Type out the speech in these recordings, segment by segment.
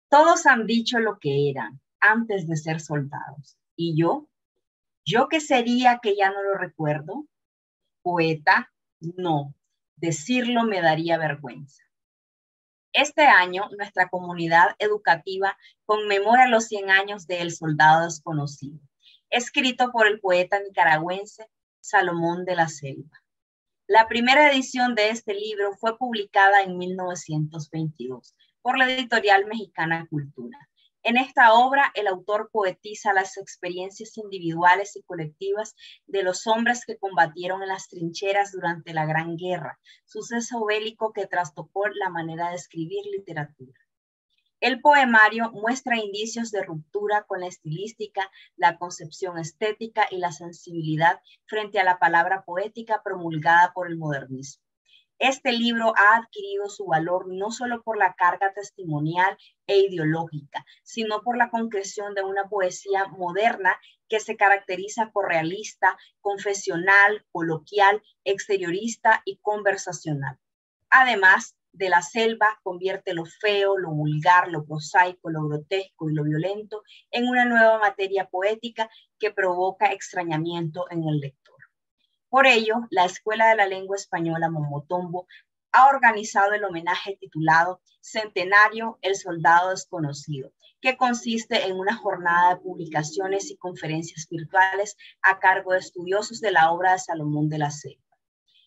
Todos han dicho lo que eran antes de ser soldados. ¿Y yo qué sería que ya no lo recuerdo? Poeta, no. Decirlo me daría vergüenza. Este año, nuestra comunidad educativa conmemora los 100 años de El Soldado Desconocido, escrito por el poeta nicaragüense Salomón de la Selva. La primera edición de este libro fue publicada en 1922 por la editorial mexicana Cultura. En esta obra, el autor poetiza las experiencias individuales y colectivas de los hombres que combatieron en las trincheras durante la Gran Guerra, suceso bélico que trastocó la manera de escribir literatura. El poemario muestra indicios de ruptura con la estilística, la concepción estética y la sensibilidad frente a la palabra poética promulgada por el modernismo. Este libro ha adquirido su valor no solo por la carga testimonial e ideológica, sino por la concreción de una poesía moderna que se caracteriza por realista, confesional, coloquial, exteriorista y conversacional. Además, de la Selva convierte lo feo, lo vulgar, lo prosaico, lo grotesco y lo violento en una nueva materia poética que provoca extrañamiento en el lector. Por ello, la Escuela de la Lengua Española Momotombo ha organizado el homenaje titulado Centenario El Soldado Desconocido, que consiste en una jornada de publicaciones y conferencias virtuales a cargo de estudiosos de la obra de Salomón de la Selva.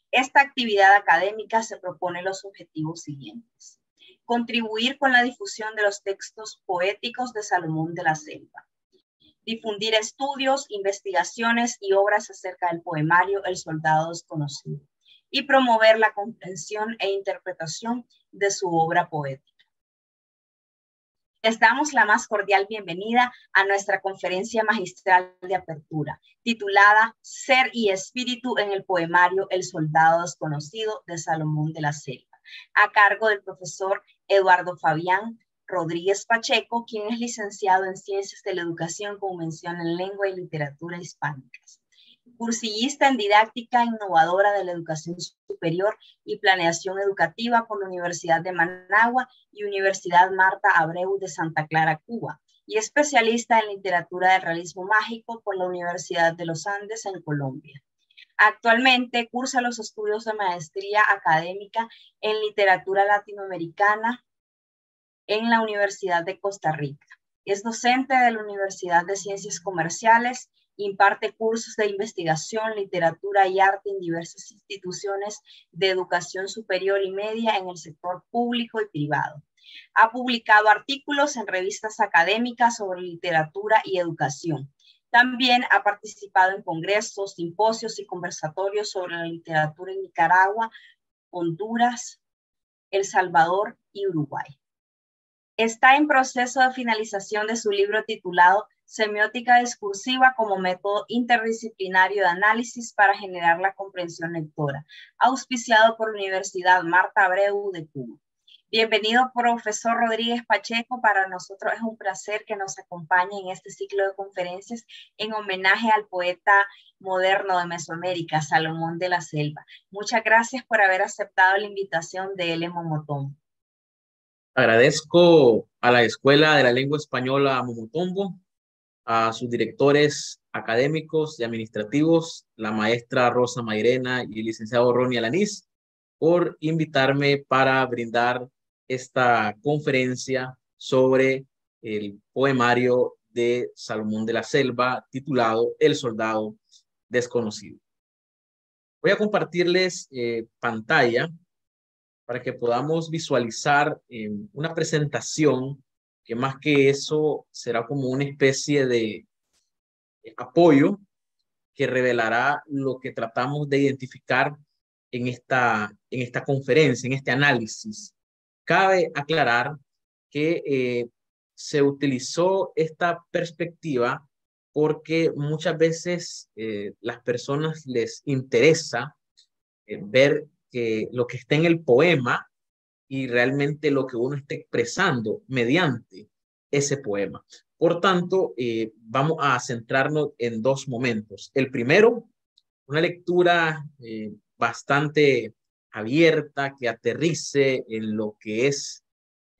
Esta actividad académica se propone los objetivos siguientes: contribuir con la difusión de los textos poéticos de Salomón de la Selva, difundir estudios, investigaciones y obras acerca del poemario El Soldado Desconocido, y promover la comprensión e interpretación de su obra poética. Les damos la más cordial bienvenida a nuestra conferencia magistral de apertura, titulada Ser y Espíritu en el poemario El Soldado Desconocido de Salomón de la Selva, a cargo del profesor Eduardo Fabián Rodríguez Pacheco, quien es licenciado en Ciencias de la Educación con mención en Lengua y Literatura Hispánicas. Cursillista en didáctica innovadora de la educación superior y planeación educativa por la Universidad de Managua y Universidad Marta Abreu de Santa Clara, Cuba, y especialista en literatura del realismo mágico por la Universidad de los Andes en Colombia. Actualmente cursa los estudios de maestría académica en literatura latinoamericana en la Universidad de Costa Rica. Es docente de la Universidad de Ciencias Comerciales. Imparte cursos de investigación, literatura y arte en diversas instituciones de educación superior y media en el sector público y privado. Ha publicado artículos en revistas académicas sobre literatura y educación. También ha participado en congresos, simposios y conversatorios sobre la literatura en Nicaragua, Honduras, El Salvador y Uruguay. Está en proceso de finalización de su libro titulado Semiótica discursiva como método interdisciplinario de análisis para generar la comprensión lectora, auspiciado por la Universidad Marta Abreu de Cuba. Bienvenido, profesor Rodríguez Pacheco. Para nosotros es un placer que nos acompañe en este ciclo de conferencias en homenaje al poeta moderno de Mesoamérica, Salomón de la Selva. Muchas gracias por haber aceptado la invitación de L. Momotombo. Agradezco a la Escuela de la Lengua Española Momotombo, a sus directores académicos y administrativos, la maestra Rosa Mairena y el licenciado Ronnie Alanís, por invitarme para brindar esta conferencia sobre el poemario de Salomón de la Selva titulado El Soldado Desconocido. Voy a compartirles pantalla para que podamos visualizar una presentación que más que eso será como una especie de apoyo que revelará lo que tratamos de identificar en esta conferencia, en este análisis. Cabe aclarar que se utilizó esta perspectiva porque muchas veces las personas les interesa ver que lo que está en el poema y realmente lo que uno está expresando mediante ese poema. Por tanto, vamos a centrarnos en dos momentos. El primero, una lectura bastante abierta que aterrice en lo que es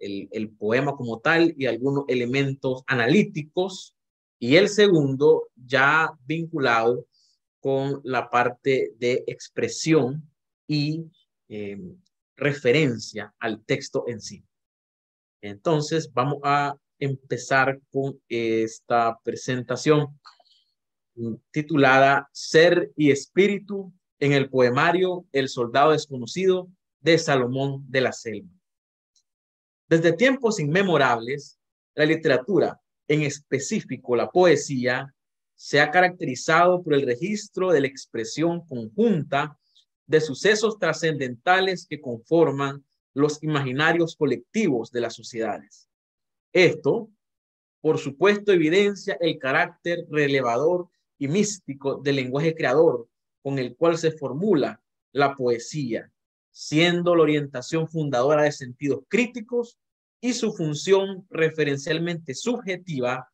el poema como tal y algunos elementos analíticos, y el segundo ya vinculado con la parte de expresión y referencia al texto en sí. Entonces, vamos a empezar con esta presentación titulada Ser y Espíritu en el poemario El Soldado Desconocido de Salomón de la Selva. Desde tiempos inmemorables, la literatura, en específico la poesía, se ha caracterizado por el registro de la expresión conjunta de sucesos trascendentales que conforman los imaginarios colectivos de las sociedades. Esto, por supuesto, evidencia el carácter relevador y místico del lenguaje creador con el cual se formula la poesía, siendo la orientación fundadora de sentidos críticos y su función referencialmente subjetiva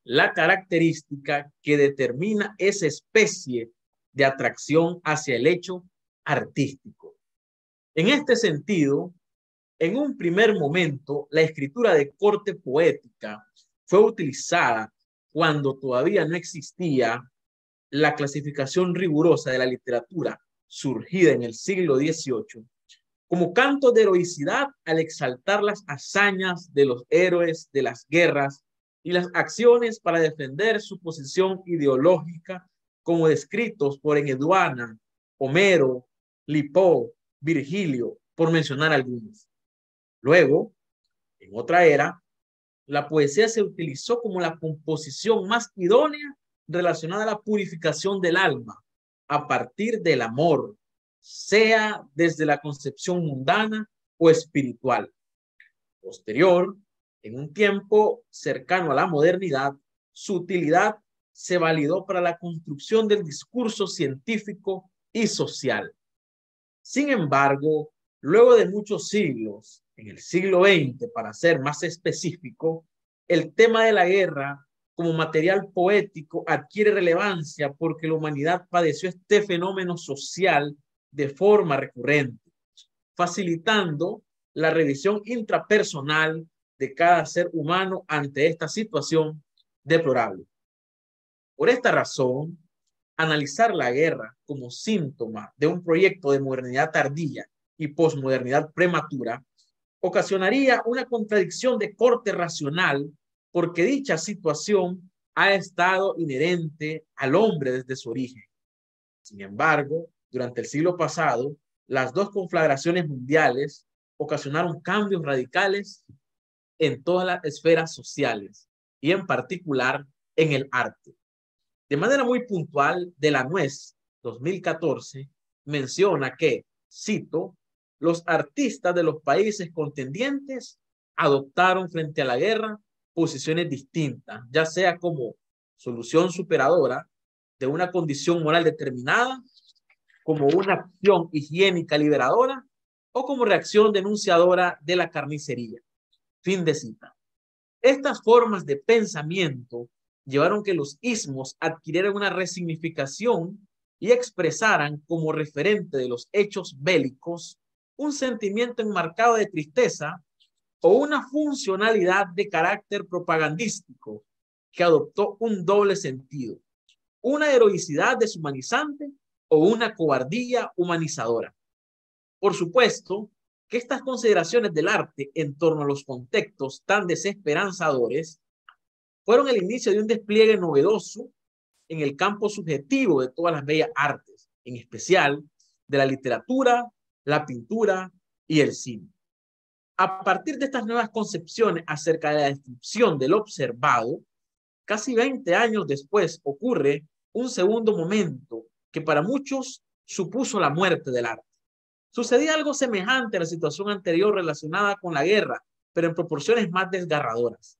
la característica que determina esa especie de atracción hacia el hecho artístico. En este sentido, en un primer momento, la escritura de corte poética fue utilizada cuando todavía no existía la clasificación rigurosa de la literatura surgida en el siglo XVIII, como canto de heroicidad al exaltar las hazañas de los héroes de las guerras y las acciones para defender su posición ideológica, como descritos por Enheduanna, Homero, Lipó, Virgilio, por mencionar algunos. Luego, en otra era, la poesía se utilizó como la composición más idónea relacionada a la purificación del alma a partir del amor, sea desde la concepción mundana o espiritual. Posterior, en un tiempo cercano a la modernidad, su utilidad se validó para la construcción del discurso científico y social. Sin embargo, luego de muchos siglos, en el siglo XX, para ser más específico, el tema de la guerra como material poético adquiere relevancia porque la humanidad padeció este fenómeno social de forma recurrente, facilitando la revisión intrapersonal de cada ser humano ante esta situación deplorable. Por esta razón, analizar la guerra como síntoma de un proyecto de modernidad tardía y posmodernidad prematura ocasionaría una contradicción de corte racional porque dicha situación ha estado inherente al hombre desde su origen. Sin embargo, durante el siglo pasado, las dos conflagraciones mundiales ocasionaron cambios radicales en todas las esferas sociales y en particular en el arte. De manera muy puntual, Delanoës, 2014, menciona que, cito, los artistas de los países contendientes adoptaron frente a la guerra posiciones distintas, ya sea como solución superadora de una condición moral determinada, como una acción higiénica liberadora o como reacción denunciadora de la carnicería. Fin de cita. Estas formas de pensamiento llevaron que los ismos adquirieran una resignificación y expresaran como referente de los hechos bélicos un sentimiento enmarcado de tristeza o una funcionalidad de carácter propagandístico que adoptó un doble sentido, una heroicidad deshumanizante o una cobardía humanizadora. Por supuesto que estas consideraciones del arte en torno a los contextos tan desesperanzadores fueron el inicio de un despliegue novedoso en el campo subjetivo de todas las bellas artes, en especial de la literatura, la pintura y el cine. A partir de estas nuevas concepciones acerca de la descripción del observado, casi 20 años después ocurre un segundo momento que para muchos supuso la muerte del arte. Sucedía algo semejante a la situación anterior relacionada con la guerra, pero en proporciones más desgarradoras.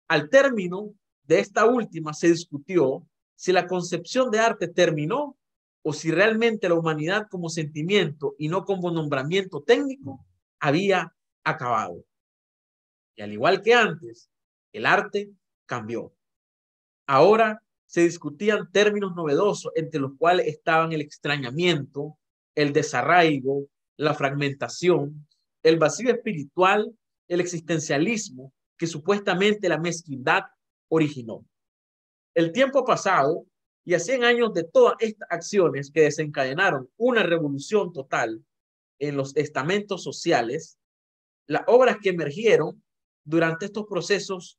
Al término de esta última se discutió si la concepción de arte terminó o si realmente la humanidad como sentimiento y no como nombramiento técnico había acabado. Y al igual que antes, el arte cambió. Ahora se discutían términos novedosos entre los cuales estaban el extrañamiento, el desarraigo, la fragmentación, el vacío espiritual el existencialismo que supuestamente la mezquindad originó. El tiempo pasado y a 100 años de todas estas acciones que desencadenaron una revolución total en los estamentos sociales, las obras que emergieron durante estos procesos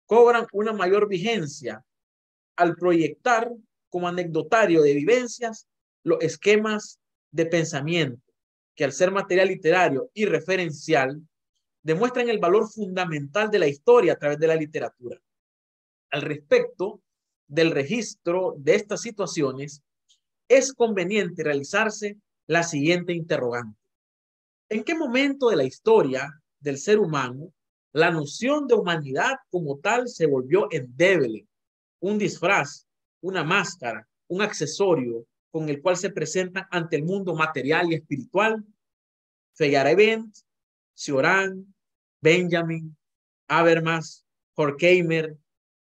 cobran una mayor vigencia al proyectar como anecdotario de vivencias los esquemas de pensamiento que, al ser material literario y referencial, demuestran el valor fundamental de la historia a través de la literatura. Al respecto del registro de estas situaciones, es conveniente realizarse la siguiente interrogante: ¿en qué momento de la historia del ser humano la noción de humanidad como tal se volvió endeble, un disfraz, una máscara, un accesorio con el cual se presentan ante el mundo material y espiritual? Feyerabend, Cioran, Benjamin, Habermas, Horkheimer,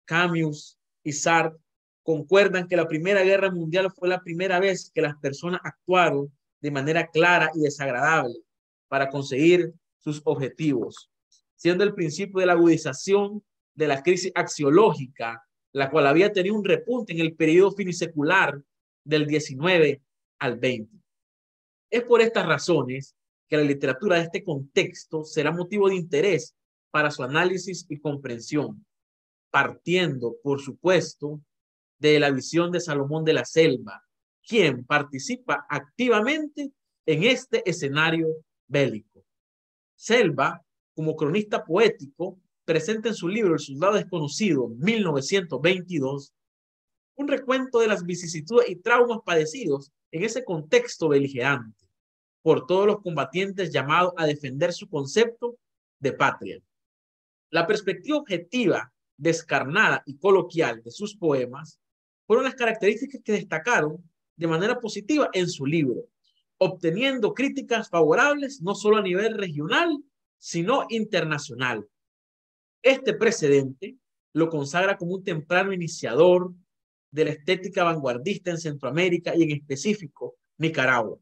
Camus y Sartre concuerdan que la Primera Guerra Mundial fue la primera vez que las personas actuaron de manera clara y desagradable para conseguir sus objetivos, siendo el principio de la agudización de la crisis axiológica, la cual había tenido un repunte en el periodo finisecular del 19 al 20. Es por estas razones que la literatura de este contexto será motivo de interés para su análisis y comprensión, partiendo, por supuesto, de la visión de Salomón de la Selva, quien participa activamente en este escenario bélico. Selva, como cronista poético, presenta en su libro El Soldado Desconocido, 1922, un recuento de las vicisitudes y traumas padecidos en ese contexto beligerante por todos los combatientes llamados a defender su concepto de patria. La perspectiva objetiva, descarnada y coloquial de sus poemas fueron las características que destacaron de manera positiva en su libro, obteniendo críticas favorables no solo a nivel regional, sino internacional. Este precedente lo consagra como un temprano iniciador de la estética vanguardista en Centroamérica y en específico Nicaragua.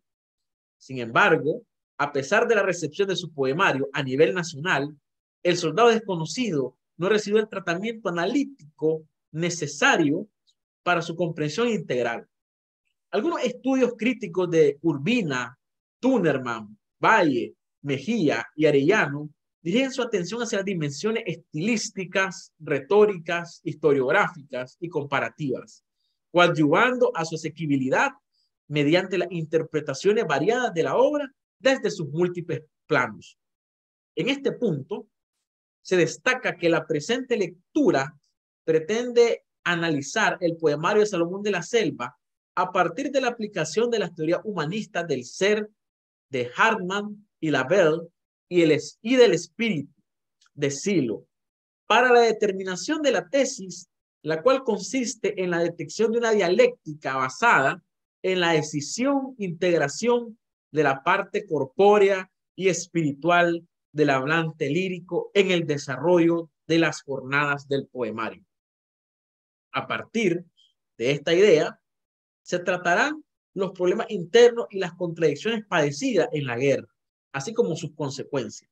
Sin embargo, a pesar de la recepción de su poemario a nivel nacional, El Soldado Desconocido no recibió el tratamiento analítico necesario para su comprensión integral. Algunos estudios críticos de Urbina, Tunerman, Valle, Mejía y Arellano dirigen su atención hacia las dimensiones estilísticas, retóricas, historiográficas y comparativas, coadyuvando a su asequibilidad mediante las interpretaciones variadas de la obra desde sus múltiples planos. En este punto, se destaca que la presente lectura pretende analizar el poemario de Salomón de la Selva a partir de la aplicación de las teorías humanistas del ser de Hartmann y Lavelle y del espíritu de Silo para la determinación de la tesis, la cual consiste en la detección de una dialéctica basada en la decisión, integración de la parte corpórea y espiritual del hablante lírico en el desarrollo de las jornadas del poemario. A partir de esta idea, se tratarán los problemas internos y las contradicciones padecidas en la guerra, así como sus consecuencias.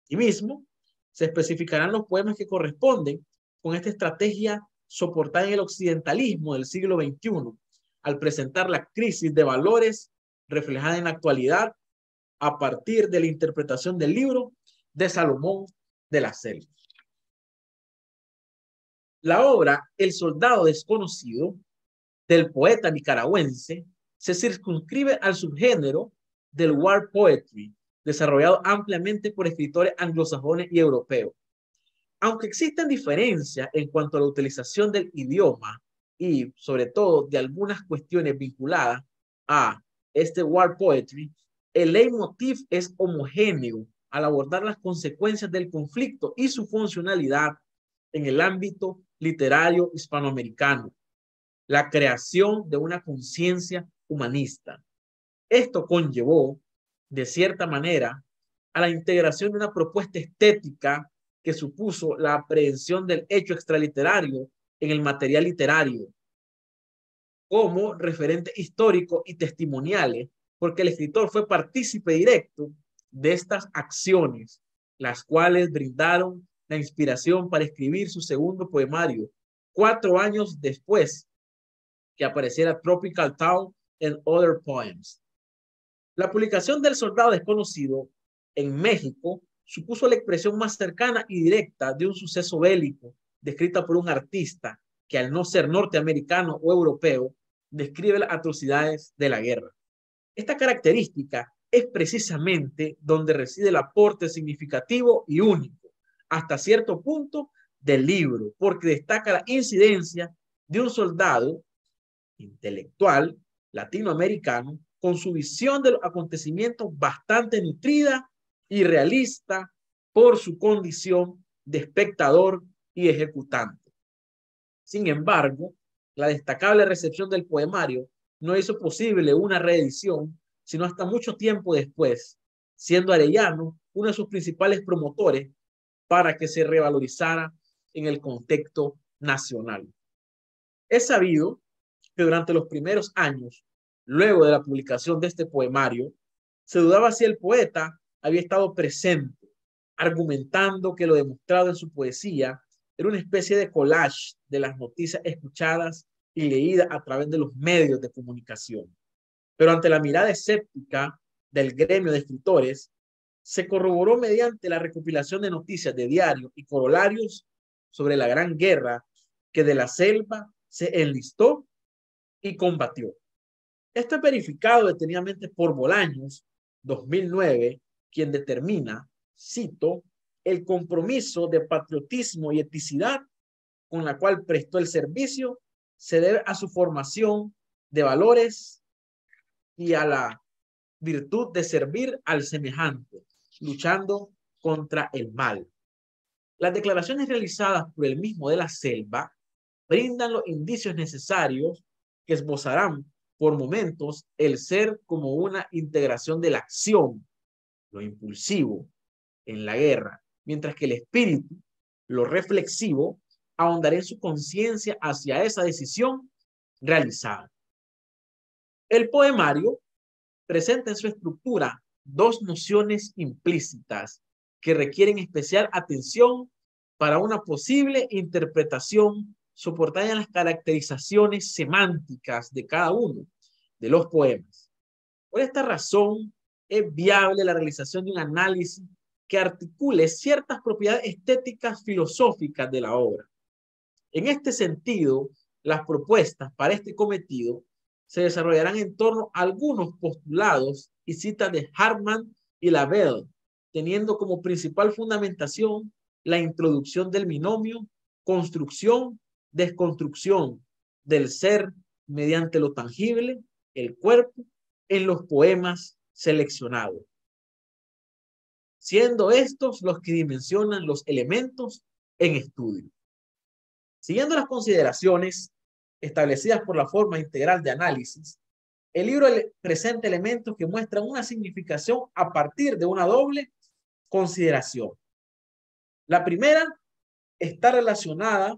Asimismo, se especificarán los poemas que corresponden con esta estrategia soportada en el occidentalismo del siglo XXI, al presentar la crisis de valores reflejada en la actualidad a partir de la interpretación del libro de Salomón de la Selva. La obra El Soldado Desconocido, del poeta nicaragüense, se circunscribe al subgénero del war poetry, desarrollado ampliamente por escritores anglosajones y europeos. Aunque existen diferencias en cuanto a la utilización del idioma y, sobre todo, de algunas cuestiones vinculadas a este war poetry, el leitmotiv es homogéneo al abordar las consecuencias del conflicto y su funcionalidad en el ámbito literario hispanoamericano, la creación de una conciencia humanista. Esto conllevó, de cierta manera, a la integración de una propuesta estética que supuso la aprehensión del hecho extraliterario en el material literario como referente histórico y testimoniales, porque el escritor fue partícipe directo de estas acciones las cuales brindaron la inspiración para escribir su segundo poemario, 4 años después que apareciera Tropical Town and Other Poems. La publicación del Soldado Desconocido en México supuso la expresión más cercana y directa de un suceso bélico descrita por un artista que, al no ser norteamericano o europeo, describe las atrocidades de la guerra. Esta característica es precisamente donde reside el aporte significativo y único, hasta cierto punto, del libro, porque destaca la incidencia de un soldado intelectual latinoamericano con su visión de los acontecimientos bastante nutrida y realista por su condición de espectador y ejecutante. Sin embargo, la destacable recepción del poemario no hizo posible una reedición, sino hasta mucho tiempo después, siendo Arellano uno de sus principales promotores para que se revalorizara en el contexto nacional. Es sabido que durante los primeros años, luego de la publicación de este poemario, se dudaba si el poeta había estado presente, argumentando que lo demostrado en su poesía era una especie de collage de las noticias escuchadas y leídas a través de los medios de comunicación. Pero ante la mirada escéptica del gremio de escritores, se corroboró mediante la recopilación de noticias de diarios y corolarios sobre la Gran Guerra que de la Selva se enlistó y combatió. Esto es verificado detenidamente por Bolaños, 2009, quien determina, cito, el compromiso de patriotismo y eticidad con la cual prestó el servicio se debe a su formación de valores y a la virtud de servir al semejante, luchando contra el mal. Las declaraciones realizadas por el mismo de la Selva brindan los indicios necesarios que esbozarán por momentos el ser como una integración de la acción, lo impulsivo en la guerra, mientras que el espíritu, lo reflexivo, ahondará en su conciencia hacia esa decisión realizada. El poemario presenta en su estructura dos nociones implícitas que requieren especial atención para una posible interpretación soportada en las caracterizaciones semánticas de cada uno de los poemas. Por esta razón, es viable la realización de un análisis que articule ciertas propiedades estéticas filosóficas de la obra. En este sentido, las propuestas para este cometido se desarrollarán en torno a algunos postulados y citas de Hartmann y Lavelle, teniendo como principal fundamentación la introducción del binomio construcción-desconstrucción del ser mediante lo tangible, el cuerpo, en los poemas seleccionados, siendo estos los que dimensionan los elementos en estudio. Siguiendo las consideraciones establecidas por la forma integral de análisis, el libro presenta elementos que muestran una significación a partir de una doble consideración. La primera está relacionada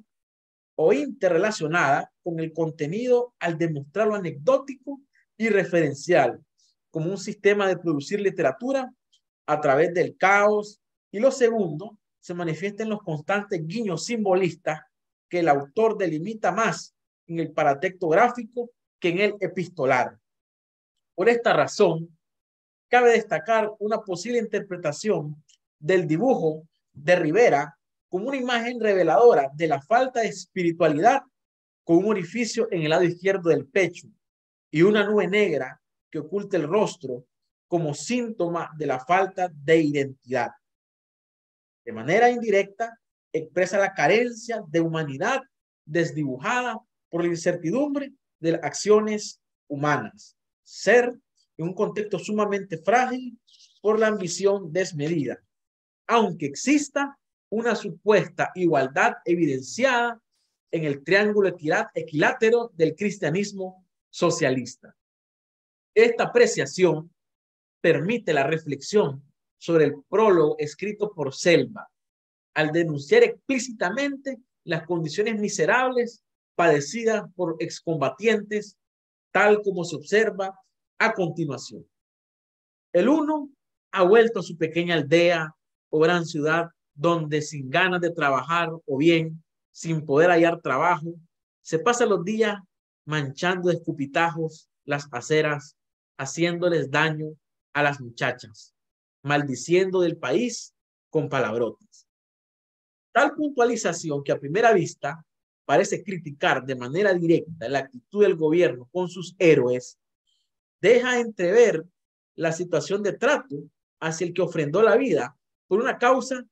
o interrelacionada con el contenido al demostrarlo anecdótico y referencial como un sistema de producir literatura a través del caos, y lo segundo se manifiesta en los constantes guiños simbolistas que el autor delimita más en el paratexto gráfico que en el epistolar. Por esta razón, cabe destacar una posible interpretación del dibujo de Rivera como una imagen reveladora de la falta de espiritualidad, con un orificio en el lado izquierdo del pecho y una nube negra que oculta el rostro como síntoma de la falta de identidad. De manera indirecta, expresa la carencia de humanidad desdibujada por la incertidumbre de las acciones humanas. Ser en un contexto sumamente frágil por la ambición desmedida, aunque exista una supuesta igualdad evidenciada en el triángulo equilátero del cristianismo socialista. Esta apreciación permite la reflexión sobre el prólogo escrito por Selva, al denunciar explícitamente las condiciones miserables padecidas por excombatientes, tal como se observa a continuación. El uno ha vuelto a su pequeña aldea o gran ciudad donde sin ganas de trabajar o bien sin poder hallar trabajo, se pasan los días manchando de escupitajos las aceras, haciéndoles daño a las muchachas, maldiciendo del país con palabrotas. Tal puntualización que a primera vista parece criticar de manera directa la actitud del gobierno con sus héroes, deja entrever la situación de trato hacia el que ofrendó la vida por una causa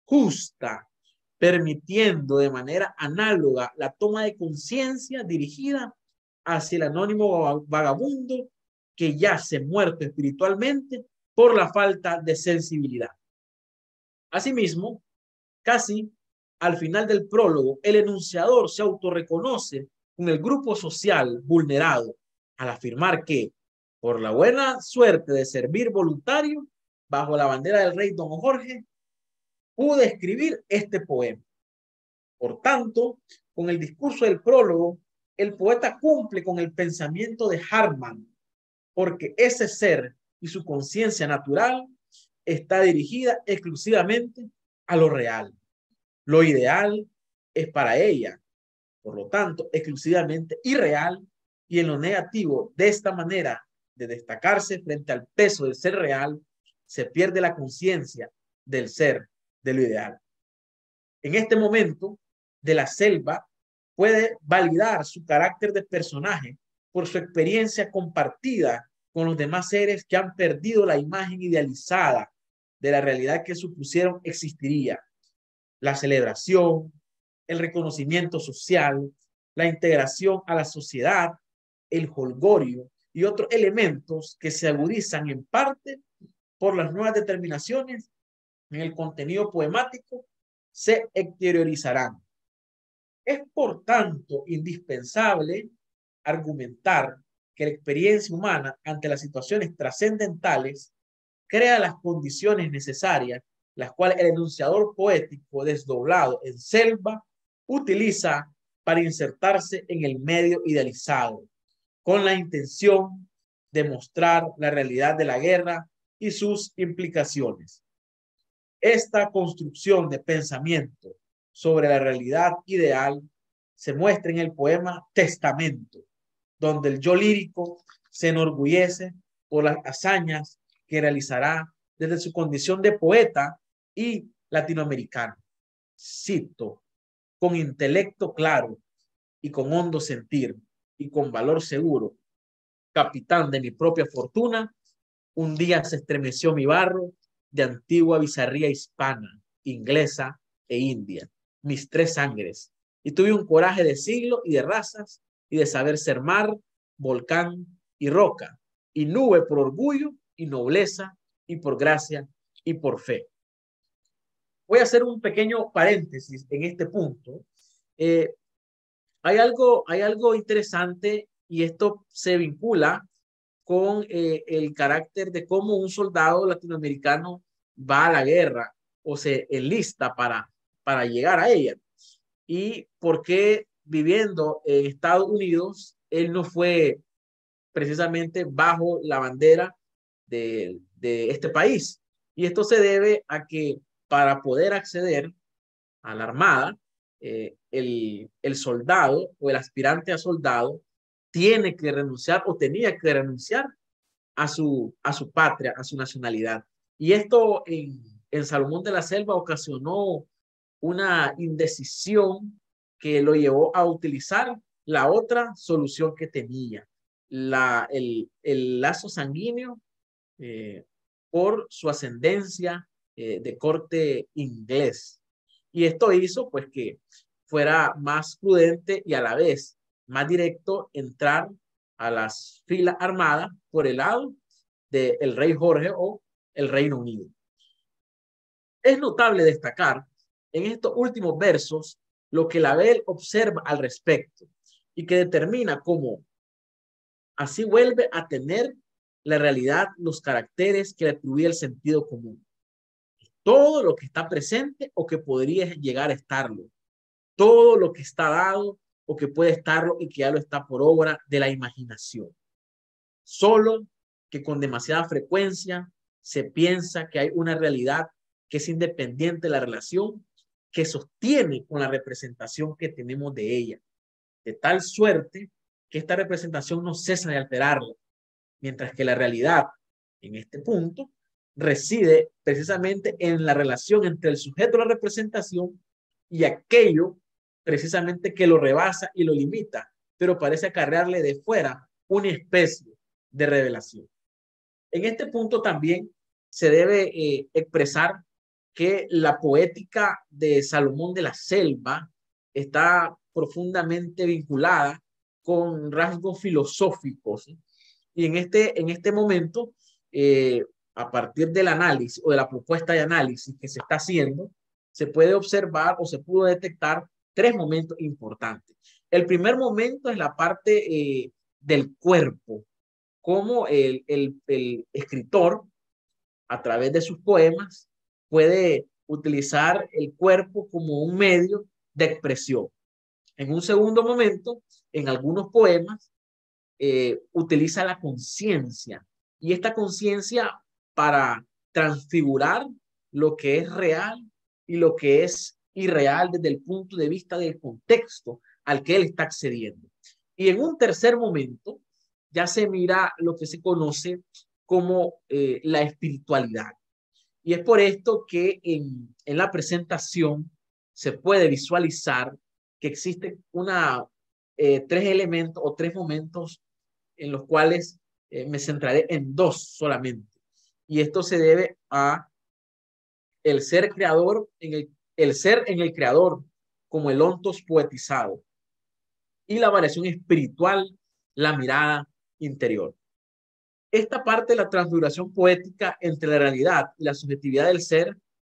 justa, permitiendo de manera análoga la toma de conciencia dirigida hacia el anónimo vagabundo que yace muerto espiritualmente por la falta de sensibilidad. Asimismo, casi al final del prólogo, el enunciador se autorreconoce con el grupo social vulnerado al afirmar que, por la buena suerte de servir voluntario bajo la bandera del rey Don Jorge, pude escribir este poema. Por tanto, con el discurso del prólogo, el poeta cumple con el pensamiento de Hartmann, porque ese ser y su conciencia natural está dirigida exclusivamente a lo real. Lo ideal es para ella, por lo tanto, exclusivamente irreal, y en lo negativo, de esta manera de destacarse frente al peso del ser real, se pierde la conciencia del ser, de lo ideal. En este momento, de la Selva puede validar su carácter de personaje por su experiencia compartida con los demás seres que han perdido la imagen idealizada de la realidad que supusieron existiría. La celebración, el reconocimiento social, la integración a la sociedad, el jolgorio y otros elementos que se agudizan en parte por las nuevas determinaciones en el contenido poemático se exteriorizarán. Es por tanto indispensable argumentar que la experiencia humana ante las situaciones trascendentales crea las condiciones necesarias, las cuales el enunciador poético desdoblado en Selva utiliza para insertarse en el medio idealizado, con la intención de mostrar la realidad de la guerra y sus implicaciones. Esta construcción de pensamiento sobre la realidad ideal se muestra en el poema Testamento, donde el yo lírico se enorgullece por las hazañas que realizará desde su condición de poeta y latinoamericano. Cito: con intelecto claro y con hondo sentir y con valor seguro, capitán de mi propia fortuna, un día se estremeció mi barro de antigua bizarría hispana, inglesa e india, mis tres sangres, y tuve un coraje de siglo y de razas y de saber ser mar, volcán y roca, y nube por orgullo y nobleza y por gracia y por fe. Voy a hacer un pequeño paréntesis en este punto. Hay algo interesante y esto se vincula con el carácter de cómo un soldado latinoamericano va a la guerra o se enlista para llegar a ella. Y por qué viviendo en Estados Unidos, él no fue precisamente bajo la bandera de este país. Y esto se debe a que para poder acceder a la Armada, el soldado o el aspirante a soldado tiene que renunciar o tenía que renunciar a su patria, a su nacionalidad. Y esto en Salomón de la Selva ocasionó una indecisión que lo llevó a utilizar la otra solución que tenía, el lazo sanguíneo por su ascendencia de corte inglés. Y esto hizo pues que fuera más prudente y a la vez más directo entrar a las filas armadas por el lado del rey Jorge o el Reino Unido. Es notable destacar en estos últimos versos lo que Lavelle observa al respecto y que determina cómo así vuelve a tener la realidad los caracteres que le atribuye el sentido común. Todo lo que está presente o que podría llegar a estarlo. Todo lo que está dado o que puede estarlo y que ya lo está por obra de la imaginación. Solo que con demasiada frecuencia se piensa que hay una realidad que es independiente de la relación que sostiene con la representación que tenemos de ella, de tal suerte que esta representación no cesa de alterarla, mientras que la realidad, en este punto, reside precisamente en la relación entre el sujeto de la representación y aquello precisamente que lo rebasa y lo limita, pero parece acarrearle de fuera una especie de revelación. En este punto también se debe expresar que la poética de Salomón de la Selva está profundamente vinculada con rasgos filosóficos, ¿sí? Y en este momento, a partir del análisis o de la propuesta de análisis que se está haciendo, se puede observar o se pudo detectar tres momentos importantes. El primer momento es la parte del cuerpo, cómo el escritor, a través de sus poemas, puede utilizar el cuerpo como un medio de expresión. En un segundo momento, en algunos poemas, utiliza la conciencia, y esta conciencia para transfigurar lo que es real y lo que es irreal desde el punto de vista del contexto al que él está accediendo. Y en un tercer momento ya se mira lo que se conoce como la espiritualidad. Y es por esto que en la presentación se puede visualizar que existen tres elementos o tres momentos en los cuales me centraré en dos solamente. Y esto se debe a el ser creador, el ser en el creador, como el ontos poetizado, y la variación espiritual, la mirada interior. Esta parte de la transfiguración poética entre la realidad y la subjetividad del ser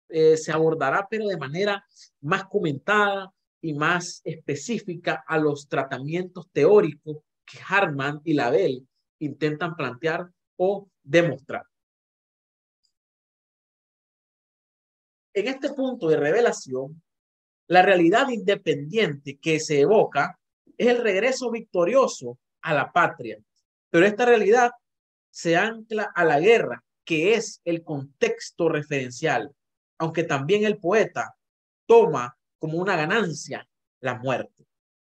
se abordará, pero de manera más comentada y más específica a los tratamientos teóricos que Hartmann y Lavelle intentan plantear o demostrar. En este punto de revelación, la realidad independiente que se evoca es el regreso victorioso a la patria, pero esta realidad se ancla a la guerra, que es el contexto referencial, aunque también el poeta toma como una ganancia la muerte.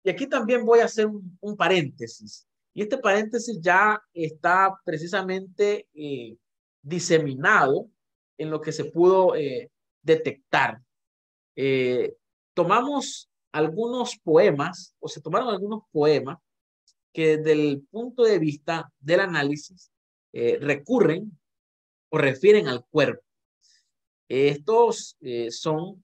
Y aquí también voy a hacer un paréntesis, y este paréntesis ya está precisamente diseminado en lo que se pudo detectar. Eh, tomamos algunos poemas, o se tomaron algunos poemas que desde el punto de vista del análisis recurren o refieren al cuerpo. Estos son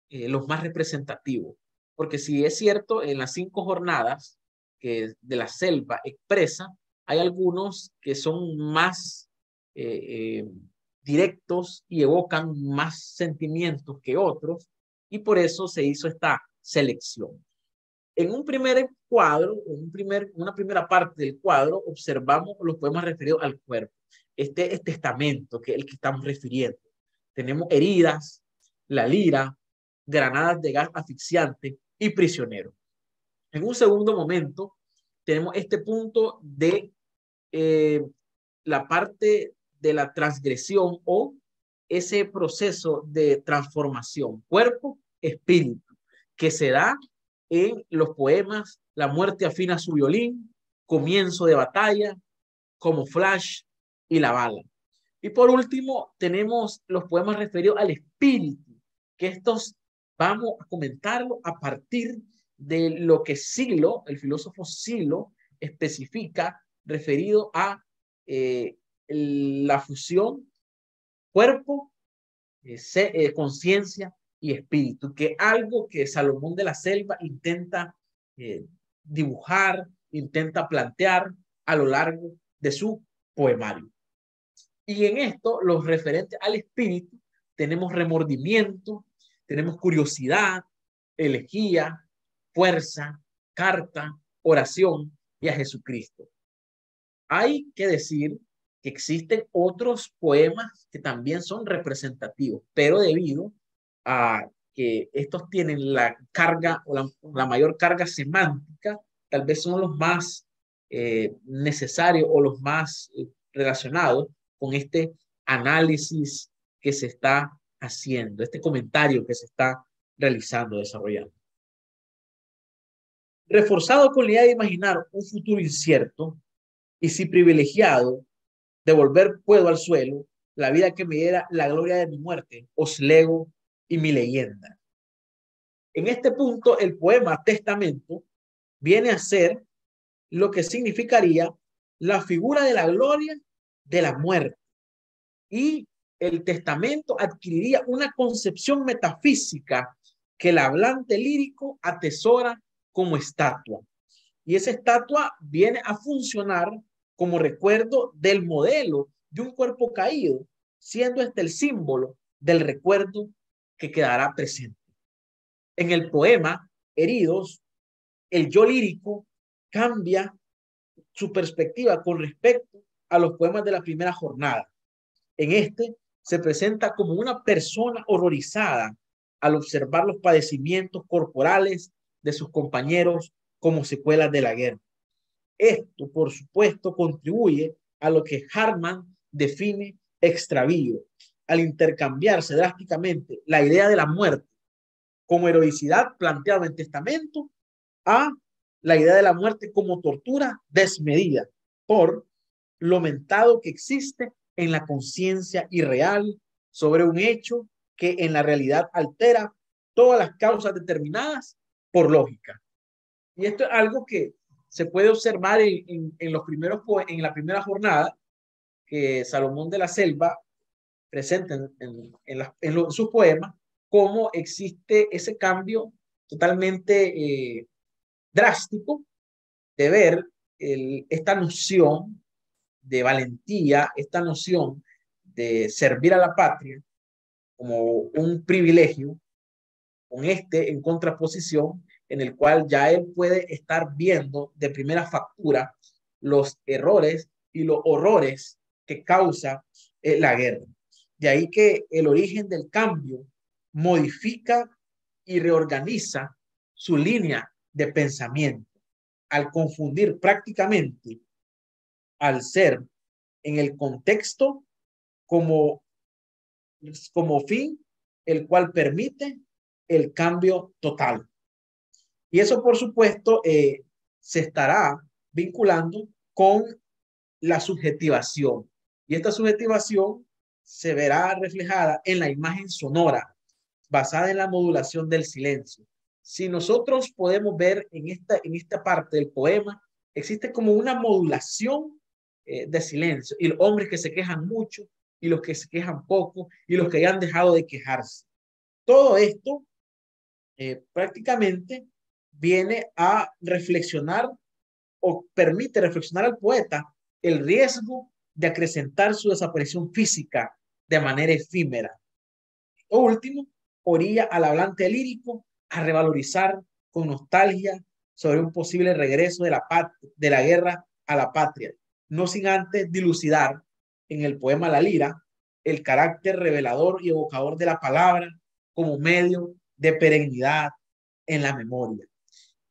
los más representativos, porque si es cierto, en las 5 jornadas que de la selva expresa, hay algunos que son más directos y evocan más sentimientos que otros, y por eso se hizo esta selección. En un primer cuadro, una primera parte del cuadro, observamos los poemas referidos al cuerpo. Este es testamento, que es el que estamos refiriendo. Tenemos heridas, la lira, granadas de gas asfixiante y prisionero. En un segundo momento, tenemos este punto de la parte de la transgresión o ese proceso de transformación, cuerpo-espíritu, que se da en los poemas La muerte afina su violín, Comienzo de batalla, Como flash y La bala. Y por último, tenemos los poemas referidos al espíritu, que estos vamos a comentarlo a partir de lo que Silo, el filósofo Silo, especifica referido a la fusión cuerpo, conciencia y espíritu, que algo que Salomón de la Selva intenta dibujar, intenta plantear a lo largo de su poemario. Y en esto, los referentes al espíritu, tenemos remordimiento, tenemos curiosidad, elegía, fuerza, carta, oración y a Jesucristo. Hay que decir que existen otros poemas que también son representativos, pero debido a que estos tienen la carga o la mayor carga semántica, tal vez son los más necesarios o los más relacionados con este análisis que se está haciendo, este comentario que se está realizando, desarrollando. Reforzado con la idea de imaginar un futuro incierto y si privilegiado de volver puedo al suelo, la vida que me diera la gloria de mi muerte, os lego y mi leyenda. En este punto, el poema Testamento viene a ser lo que significaría la figura de la gloria de la muerte. Y el testamento adquiriría una concepción metafísica que el hablante lírico atesora como estatua. Y esa estatua viene a funcionar como recuerdo del modelo de un cuerpo caído, siendo este el símbolo del recuerdo que quedará presente. En el poema Heridos, el yo lírico cambia su perspectiva con respecto a los poemas de la primera jornada. En este se presenta como una persona horrorizada al observar los padecimientos corporales de sus compañeros como secuelas de la guerra. Esto, por supuesto, contribuye a lo que Hartmann define extravío, al intercambiarse drásticamente la idea de la muerte como heroicidad planteada en testamento a la idea de la muerte como tortura desmedida por lo mentado que existe en la conciencia irreal sobre un hecho que en la realidad altera todas las causas determinadas por lógica. Y esto es algo que se puede observar en los primeros en la primera jornada que Salomón de la Selva presenta en sus poemas, cómo existe ese cambio totalmente drástico de ver esta noción de valentía, esta noción de servir a la patria como un privilegio, con en contraposición, en el cual ya él puede estar viendo de primera factura los errores y los horrores que causa la guerra. De ahí que el origen del cambio modifica y reorganiza su línea de pensamiento al confundir prácticamente al ser en el contexto como fin, el cual permite el cambio total. Y eso, por supuesto, se estará vinculando con la subjetivación. Y esta subjetivación se verá reflejada en la imagen sonora, basada en la modulación del silencio. Si nosotros podemos ver en esta parte del poema, existe como una modulación de silencio. Y los hombres que se quejan mucho, y los que se quejan poco, y los que ya han dejado de quejarse. Todo esto prácticamente viene a reflexionar o permite reflexionar al poeta el riesgo de acrecentar su desaparición física de manera efímera. Lo último, orilla al hablante lírico a revalorizar con nostalgia sobre un posible regreso de la guerra a la patria, no sin antes dilucidar en el poema La Lira el carácter revelador y evocador de la palabra como medio de perennidad en la memoria.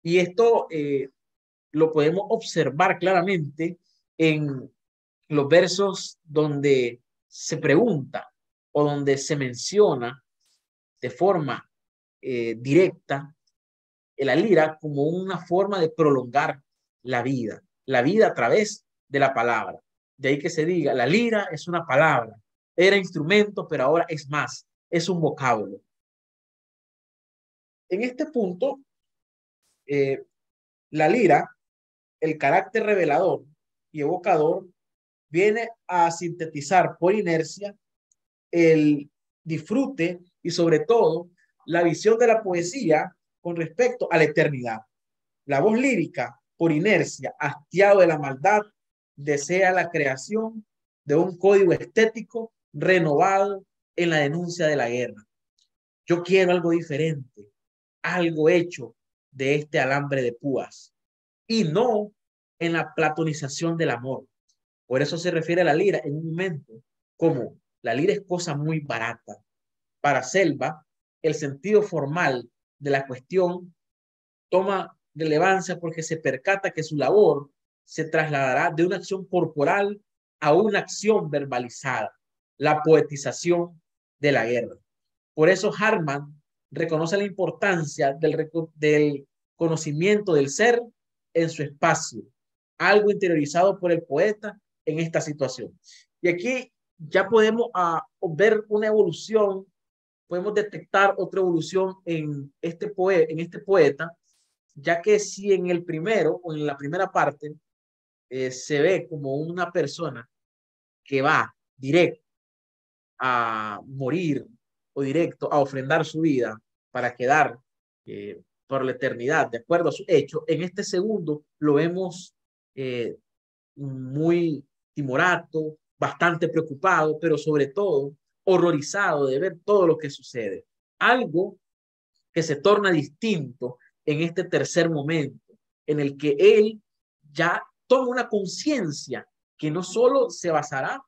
Y esto lo podemos observar claramente en los versos donde se pregunta o donde se menciona de forma directa la lira como una forma de prolongar la vida a través de la palabra. De ahí que se diga, la lira es una palabra, era instrumento, pero ahora es más, es un vocablo. En este punto, la lira, el carácter revelador y evocador, viene a sintetizar por inercia el disfrute y sobre todo la visión de la poesía con respecto a la eternidad. La voz lírica, por inercia, hastiado de la maldad, desea la creación de un código estético renovado en la denuncia de la guerra. Yo quiero algo diferente, algo hecho de este alambre de púas y no en la platonización del amor. Por eso se refiere a la lira en un momento como la lira es cosa muy barata. Para Selva, el sentido formal de la cuestión toma relevancia porque se percata que su labor se trasladará de una acción corporal a una acción verbalizada, la poetización de la guerra. Por eso Hartmann reconoce la importancia del conocimiento del ser en su espacio, algo interiorizado por el poeta en esta situación. Y aquí ya podemos ver una evolución, podemos detectar otra evolución en este poeta, ya que si en el primero o en la primera parte se ve como una persona que va directo a morir o directo a ofrendar su vida para quedar por la eternidad, de acuerdo a su hecho, en este segundo lo vemos muy timorato, bastante preocupado, pero sobre todo horrorizado de ver todo lo que sucede. Algo que se torna distinto en este tercer momento, en el que él ya toma una conciencia que no solo se basará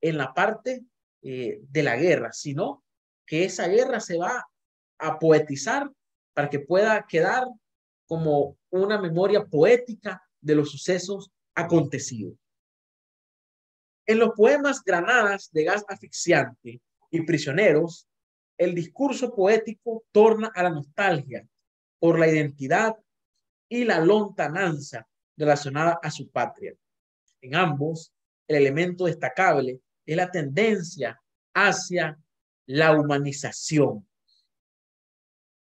en la parte de la guerra, sino que esa guerra se va a poetizar para que pueda quedar como una memoria poética de los sucesos acontecidos. En los poemas Granadas de gas asfixiante y Prisioneros, el discurso poético torna a la nostalgia por la identidad y la lontananza relacionada a su patria. En ambos, el elemento destacable es la tendencia hacia la humanización.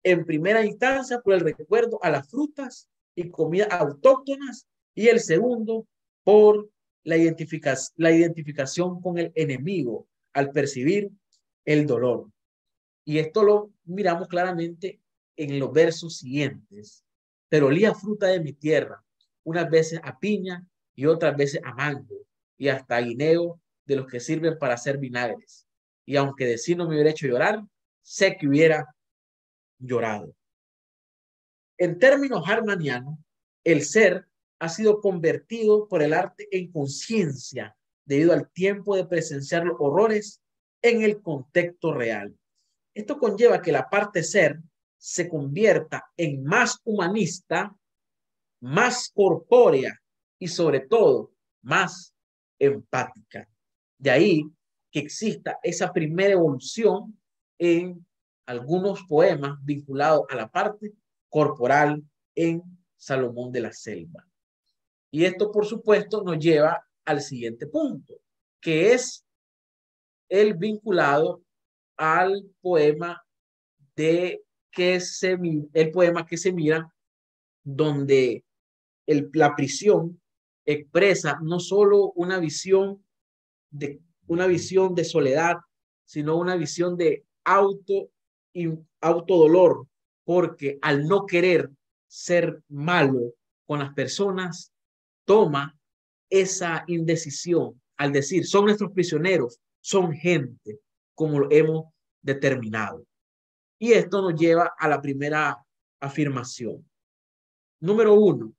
En primera instancia, por el recuerdo a las frutas y comidas autóctonas, y el segundo, por la identificación con el enemigo al percibir el dolor. Y esto lo miramos claramente en los versos siguientes. Pero olía fruta de mi tierra, unas veces a piña y otras veces a mango, y hasta a guineo de los que sirven para hacer vinagres. Y aunque de sí no me hubiera hecho llorar, sé que hubiera llorado. En términos harmanianos, el ser ha sido convertido por el arte en conciencia debido al tiempo de presenciar los horrores en el contexto real. Esto conlleva que la parte ser se convierta en más humanista, más corpórea y sobre todo más empática. De ahí que exista esa primera evolución en algunos poemas vinculados a la parte corporal en Salomón de la Selva. Y esto, por supuesto, nos lleva al siguiente punto, que es el vinculado al poema el poema que se mira, donde la prisión expresa no solo una visión de soledad, sino una visión de autodolor, porque al no querer ser malo con las personas, toma esa indecisión al decir, son nuestros prisioneros, son gente, como lo hemos determinado. Y esto nos lleva a la primera afirmación. Número 1,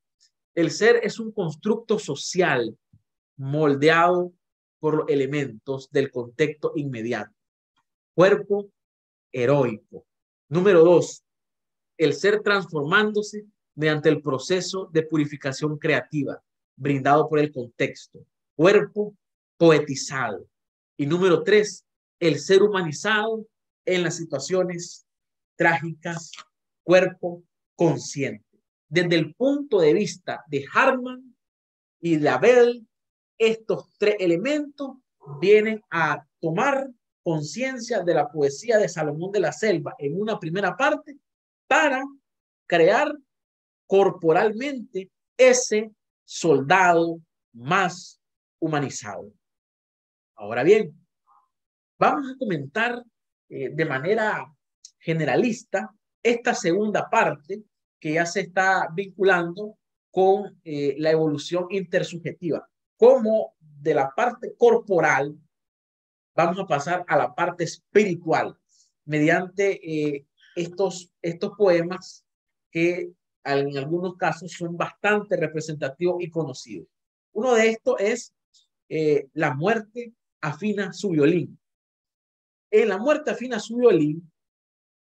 el ser es un constructo social moldeado por los elementos del contexto inmediato. Cuerpo heroico. Número 2, el ser transformándose mediante el proceso de purificación creativa brindado por el contexto. Cuerpo poetizado. Y número 3, el ser humanizado en las situaciones trágicas, cuerpo consciente. Desde el punto de vista de Hartmann y de Abel, estos tres elementos vienen a tomar conciencia de la poesía de Salomón de la Selva en una primera parte para crear corporalmente ese soldado más humanizado. Ahora bien, vamos a comentar de manera generalista esta segunda parte que ya se está vinculando con la evolución intersubjetiva. Cómo de la parte corporal vamos a pasar a la parte espiritual mediante estos poemas que en algunos casos son bastante representativos y conocidos. Uno de estos es La muerte afina su violín. En La muerte afina su violín,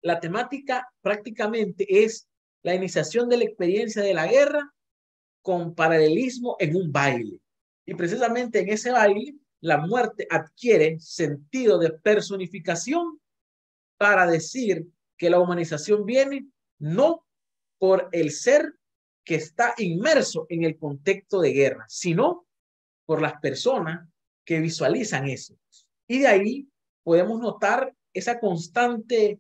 la temática prácticamente es la iniciación de la experiencia de la guerra con paralelismo en un baile. Y precisamente en ese baile, la muerte adquiere sentido de personificación para decir que la humanización viene no por el ser que está inmerso en el contexto de guerra, sino por las personas que visualizan eso. Y de ahí podemos notar ese constante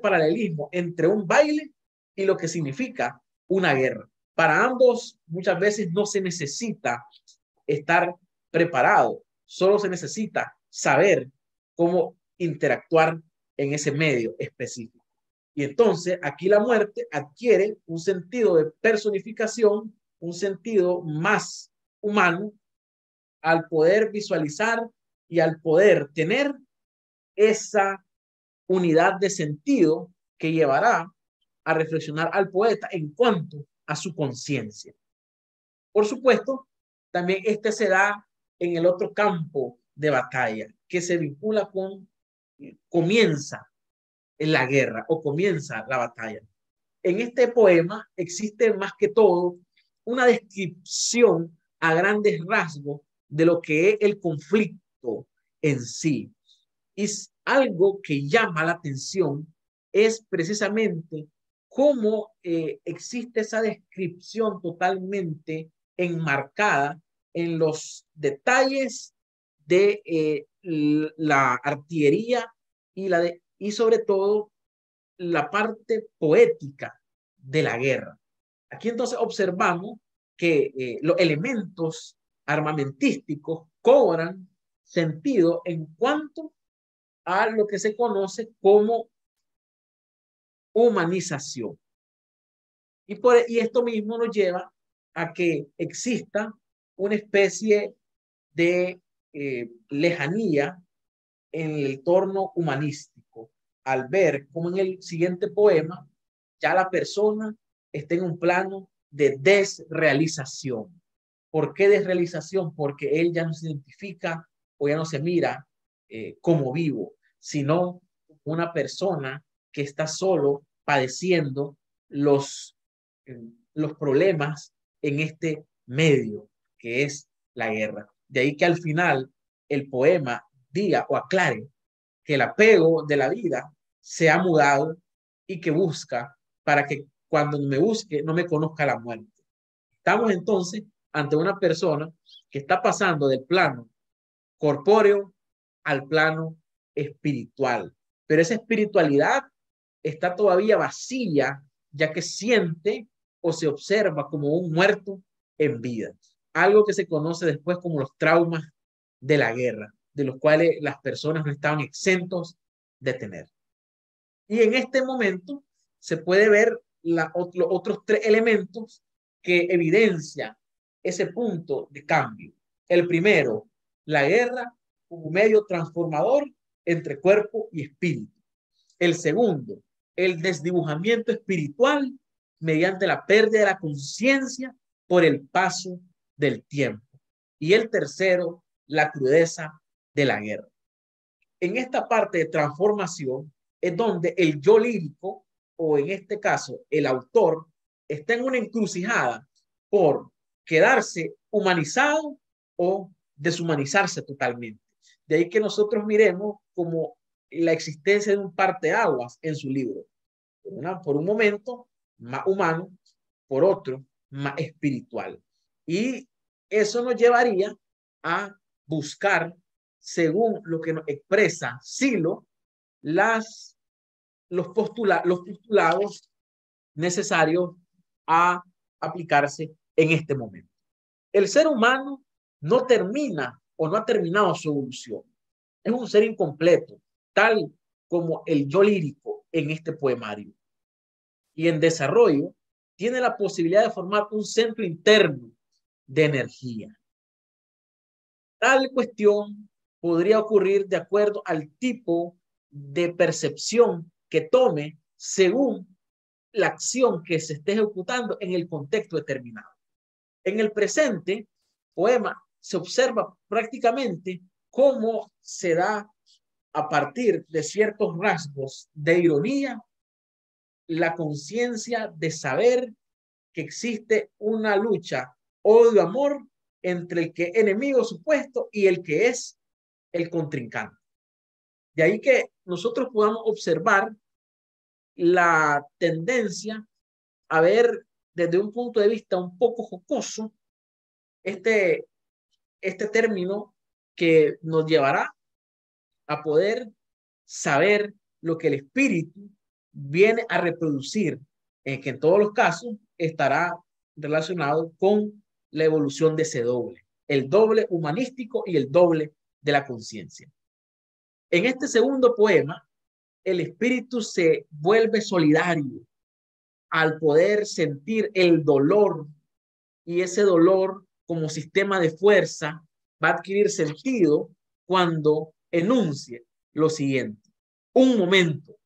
paralelismo entre un baile y lo que significa una guerra. Para ambos muchas veces no se necesita estar preparado, solo se necesita saber cómo interactuar en ese medio específico. Y entonces aquí la muerte adquiere un sentido de personificación, un sentido más humano al poder visualizar y al poder tener esa unidad de sentido que llevará a reflexionar al poeta en cuanto a su conciencia. Por supuesto, también este se da en el otro campo de batalla que se vincula con comienza en la guerra o comienza la batalla. En este poema existe más que todo una descripción a grandes rasgos de lo que es el conflicto en sí. Y algo que llama la atención es precisamente cómo existe esa descripción totalmente enmarcada en los detalles de la artillería y sobre todo la parte poética de la guerra. Aquí entonces observamos que los elementos armamentísticos cobran sentido en cuanto a lo que se conoce como humanización. Y esto mismo nos lleva a que exista una especie de lejanía en el entorno humanístico, al ver cómo en el siguiente poema ya la persona está en un plano de desrealización. ¿Por qué desrealización? Porque él ya no se identifica o ya no se mira como vivo, sino una persona que está solo padeciendo los problemas en este medio que es la guerra. De ahí que al final el poema diga o aclare que el apego de la vida se ha mudado y que busca para que cuando me busque no me conozca la muerte. Estamos entonces ante una persona que está pasando del plano corpóreo al plano espiritual, pero esa espiritualidad está todavía vacía, ya que siente o se observa como un muerto en vida. Algo que se conoce después como los traumas de la guerra, de los cuales las personas no estaban exentos de tener. Y en este momento se puede ver los otros tres elementos que evidencian ese punto de cambio. El primero, la guerra como medio transformador entre cuerpo y espíritu. El segundo, el desdibujamiento espiritual mediante la pérdida de la conciencia por el paso del tiempo. Y el tercero, la crudeza de la guerra. En esta parte de transformación es donde el yo lírico, o en este caso el autor, está en una encrucijada por quedarse humanizado o deshumanizarse totalmente. De ahí que nosotros miremos como la existencia de un parteaguas en su libro. Por un momento más humano, por otro más espiritual. Y eso nos llevaría a buscar, según lo que nos expresa Silo, los postulados necesarios a aplicarse en este momento. El ser humano no termina o no ha terminado su evolución. Es un ser incompleto, tal como el yo lírico en este poemario. Y en desarrollo tiene la posibilidad de formar un centro interno de energía. Tal cuestión podría ocurrir de acuerdo al tipo de percepción que tome según la acción que se esté ejecutando en el contexto determinado. En el presente poema se observa prácticamente cómo se da a partir de ciertos rasgos de ironía la conciencia de saber que existe una lucha odio-amor entre el que es enemigo supuesto y el que es el contrincante. De ahí que nosotros podamos observar la tendencia a ver desde un punto de vista un poco jocoso este término que nos llevará a poder saber lo que el espíritu viene a reproducir, que en todos los casos estará relacionado con la evolución de ese doble, el doble humanístico y el doble de la conciencia. En este segundo poema, el espíritu se vuelve solidario al poder sentir el dolor, y ese dolor como sistema de fuerza va a adquirir sentido cuando enuncie lo siguiente: un momento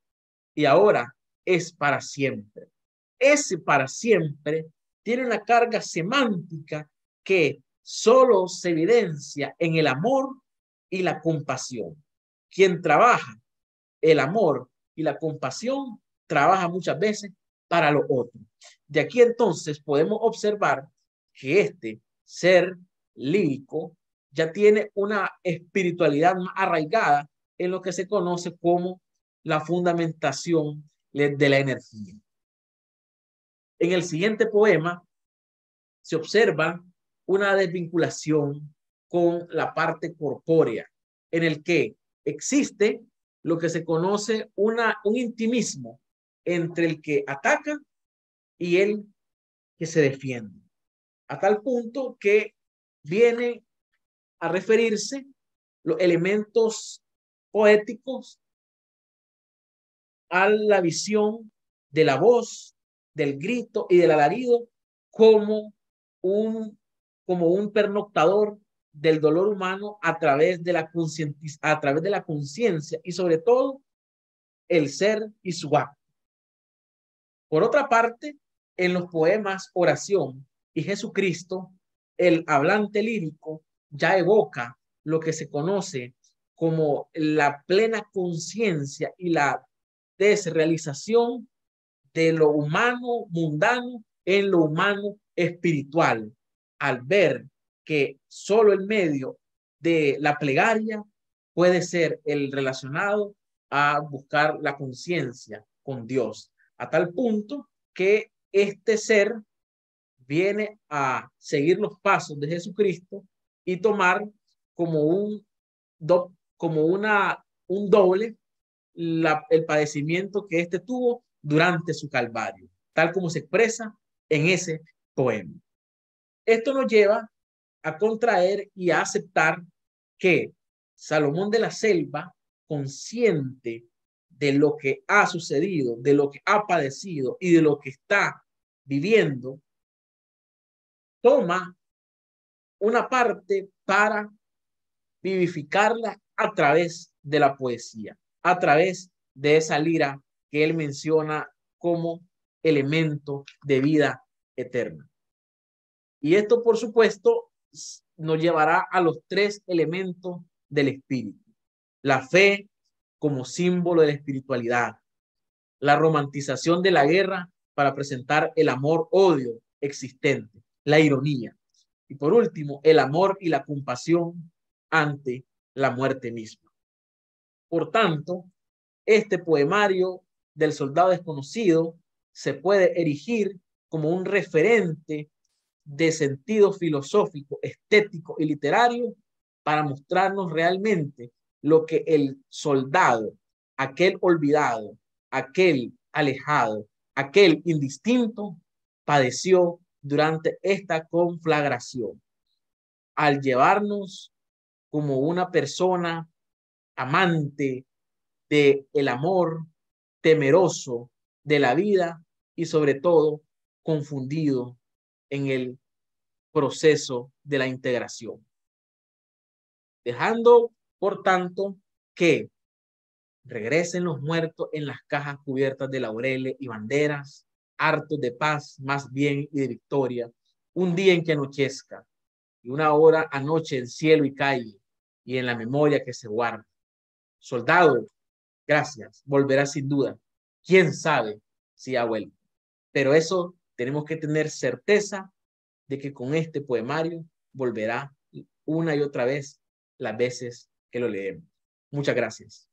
y ahora es para siempre. Ese para siempre tiene una carga semántica que solo se evidencia en el amor y la compasión. Quien trabaja el amor y la compasión trabaja muchas veces para lo otro. De aquí entonces podemos observar que este ser lírico ya tiene una espiritualidad más arraigada en lo que se conoce como la fundamentación de la energía. En el siguiente poema se observa una desvinculación con la parte corpórea, en el que existe lo que se conoce un intimismo entre el que ataca y el que se defiende, a tal punto que viene a referirse los elementos poéticos a la visión de la voz, del grito y del alarido como un pernoctador del dolor humano a través de la conciencia y sobre todo el ser y su acto. Por otra parte, en los poemas Oración y Jesucristo, el hablante lírico ya evoca lo que se conoce como la plena conciencia y la desrealización de lo humano mundano en lo humano espiritual, al ver que solo el medio de la plegaria puede ser el relacionado a buscar la conciencia con Dios, a tal punto que este ser viene a seguir los pasos de Jesucristo y tomar como un doble el padecimiento que éste tuvo durante su calvario, tal como se expresa en ese poema. Esto nos lleva a contraer y a aceptar que Salomón de la Selva, consciente de lo que ha sucedido, de lo que ha padecido y de lo que está viviendo, toma una parte para vivificarla a través de la poesía, a través de esa lira que él menciona como elemento de vida eterna. Y esto, por supuesto, nos llevará a los tres elementos del espíritu: la fe como símbolo de la espiritualidad, la romantización de la guerra para presentar el amor-odio existente, la ironía, y por último, el amor y la compasión ante la muerte misma. Por tanto, este poemario del soldado desconocido se puede erigir como un referente de sentido filosófico, estético y literario para mostrarnos realmente lo que el soldado, aquel olvidado, aquel alejado, aquel indistinto, padeció durante esta conflagración, al llevarnos como una persona amante del amor, temeroso de la vida y sobre todo confundido en el proceso de la integración. Dejando, por tanto, que regresen los muertos en las cajas cubiertas de laureles y banderas, hartos de paz, más bien y de victoria, un día en que anochezca y una hora anoche en cielo y calle y en la memoria que se guarda. Soldado, gracias, volverá sin duda. ¿Quién sabe si ha vuelto? Pero eso tenemos que tener certeza de que con este poemario volverá una y otra vez las veces que lo leemos. Muchas gracias.